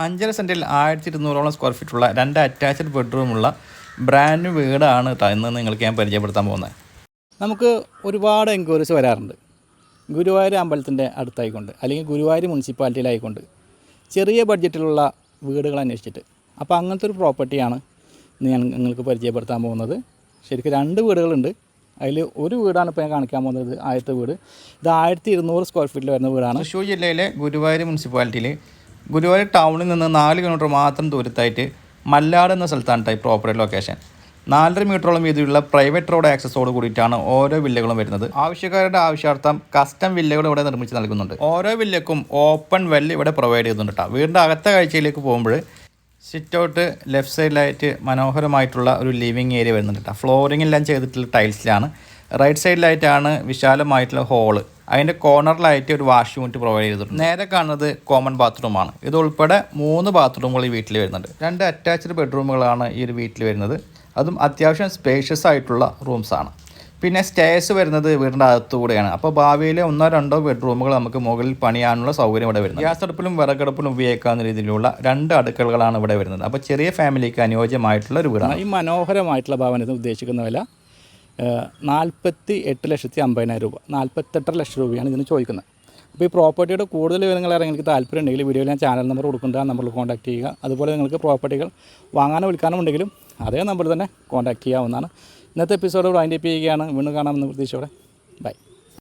5.5 സെൻറ്റിൽ 1200 square ഫീറ്റുള്ള 2 attached ബെഡ്റൂമുള്ള brand new വീടാണ് ഇന്ന് നിങ്ങൾക്ക് ഞാൻ പരിചയപ്പെടുത്താൻ പോകുന്നത്. നമുക്ക് ഒരുപാട് എൻക്വയറീസ് വരാറുണ്ട്. ഗുരുവായൂർ അമ്പലത്തിൻ്റെ അടുത്തായിക്കൊണ്ട് അല്ലെങ്കിൽ ഗുരുവായൂർ മുനിസിപ്പാലിറ്റിയിലായിക്കൊണ്ട് ചെറിയ ബഡ്ജറ്റിലുള്ള വീടുകൾ അന്വേഷിച്ചിട്ട്. അപ്പോൾ അങ്ങനത്തെ ഒരു പ്രോപ്പർട്ടിയാണ് ഇന്ന് ഞാൻ നിങ്ങൾക്ക് പരിചയപ്പെടുത്താൻ പോകുന്നത്. ശരിക്കും 2 വീടുകളുണ്ട്. അതിൽ ഒരു വീടാണ് ഇപ്പോൾ ഞാൻ കാണിക്കാൻ പോകുന്നത്. ആദ്യത്തെ വീട് ഇത് 1200 സ്ക്വയർ ഫീറ്റിൽ വരുന്ന വീടാണ്. തൃശ്ശൂർ ജില്ലയിലെ ഗുരുവായൂർ മുനിസിപ്പാലിറ്റിയിൽ ഗുരുവായൂർ ടൗണിൽ നിന്ന് 4 കിലോമീറ്റർ മാത്രം ദൂരത്തായിട്ട് മല്ലാട് എന്ന സ്ഥലത്താണ് ഈ പ്രോപ്പർട്ടി ലൊക്കേഷൻ. 4.5 മീറ്ററോളം വീതിയുള്ള പ്രൈവറ്റ് റോഡ് ആക്സസോട് കൂടിയിട്ടാണ് ഓരോ വില്ലകളും വരുന്നത്. ആവശ്യക്കാരുടെ ആവശ്യാർത്ഥം കസ്റ്റം വില്ലകൾ ഇവിടെ നിർമ്മിച്ച് നൽകുന്നുണ്ട്. ഓരോ വില്ലക്കും ഓപ്പൺ വെൽ ഇവിടെ പ്രൊവൈഡ് ചെയ്യുന്നുണ്ട് കേട്ടോ. വീടിൻ്റെ അകത്തെ കാഴ്ചയിലേക്ക് പോകുമ്പോൾ സിറ്റ് ഔട്ട് ലെഫ്റ്റ് സൈഡിലായിട്ട് മനോഹരമായിട്ടുള്ള ഒരു ലിവിങ് ഏരിയ വരുന്നുണ്ട് കേട്ടോ. ഫ്ലോറിംഗ് എല്ലാം ചെയ്തിട്ടുള്ള ടൈൽസിലാണ്. റൈറ്റ് സൈഡിലായിട്ടാണ് വിശാലമായിട്ടുള്ള ഹോള്. അതിൻ്റെ കോർണറിലായിട്ട് ഒരു വാഷ് യൂണിറ്റ് പ്രൊവൈഡ് ചെയ്തിട്ടുണ്ട്. നേരെ കാണുന്നത് കോമൺ ബാത്റൂമാണ്. ഇതുൾപ്പെടെ 3 ബാത്റൂമുകൾ ഈ വീട്ടിൽ വരുന്നുണ്ട്. 2 അറ്റാച്ച്ഡ് ബെഡ്റൂമുകളാണ് ഈ ഒരു വീട്ടിൽ വരുന്നത്. അതും അത്യാവശ്യം സ്പേഷ്യസ് ആയിട്ടുള്ള റൂംസാണ്. പിന്നെ സ്റ്റേഴ്സ് വരുന്നത് വീടിൻ്റെ അകത്തുകൂടെയാണ്. അപ്പോൾ ഭാവിയിൽ 1-2 ബെഡ്റൂമുകൾ നമുക്ക് മുകളിൽ പണിയാനുള്ള സൗകര്യം ഇവിടെ വരുന്നത്. ഗ്യാസ് അടുപ്പിലും വിറകടുപ്പിലും ഉപയോഗിക്കാവുന്ന രീതിയിലുള്ള 2 അടുക്കളകളാണ് ഇവിടെ വരുന്നത്. അപ്പോൾ ചെറിയ ഫാമിലിക്ക് അനുയോജ്യമായിട്ടുള്ള ഒരു വീടാണ്. ഈ മനോഹരമായിട്ടുള്ള ഭവനത്തിന് ഉദ്ദേശിക്കുന്ന വില 48,50,000 രൂപ. 48.5 ലക്ഷം രൂപയാണ് ഇതിന് ചോദിക്കുന്നത്. അപ്പോൾ ഈ പ്രോപ്പർട്ടിയുടെ കൂടുതൽ വിവരങ്ങൾ അറിയാൻ നിങ്ങൾക്ക് താല്പര്യം ഉണ്ടെങ്കിൽ വീഡിയോയിൽ ഞാൻ ചാനൽ നമ്പർ കൊടുക്കുന്നുണ്ട്. ആ നമ്പറിൽ കോൺടാക്ട് ചെയ്യുക. അതുപോലെ നിങ്ങൾക്ക് പ്രോപ്പർട്ടികൾ വാങ്ങാനോ വിൽക്കാനോ ഉണ്ടെങ്കിലും അതേ നമ്പറിൽ തന്നെ കോൺടാക്ട് ചെയ്യാവുന്നതാണ്. ഇന്നത്തെ എപ്പിസോഡ് വൈൻഡ് അപ്പ് ചെയ്യുകയാണ്. വീണ്ടും കാണാമെന്ന പ്രതീക്ഷയോടെ ബൈ.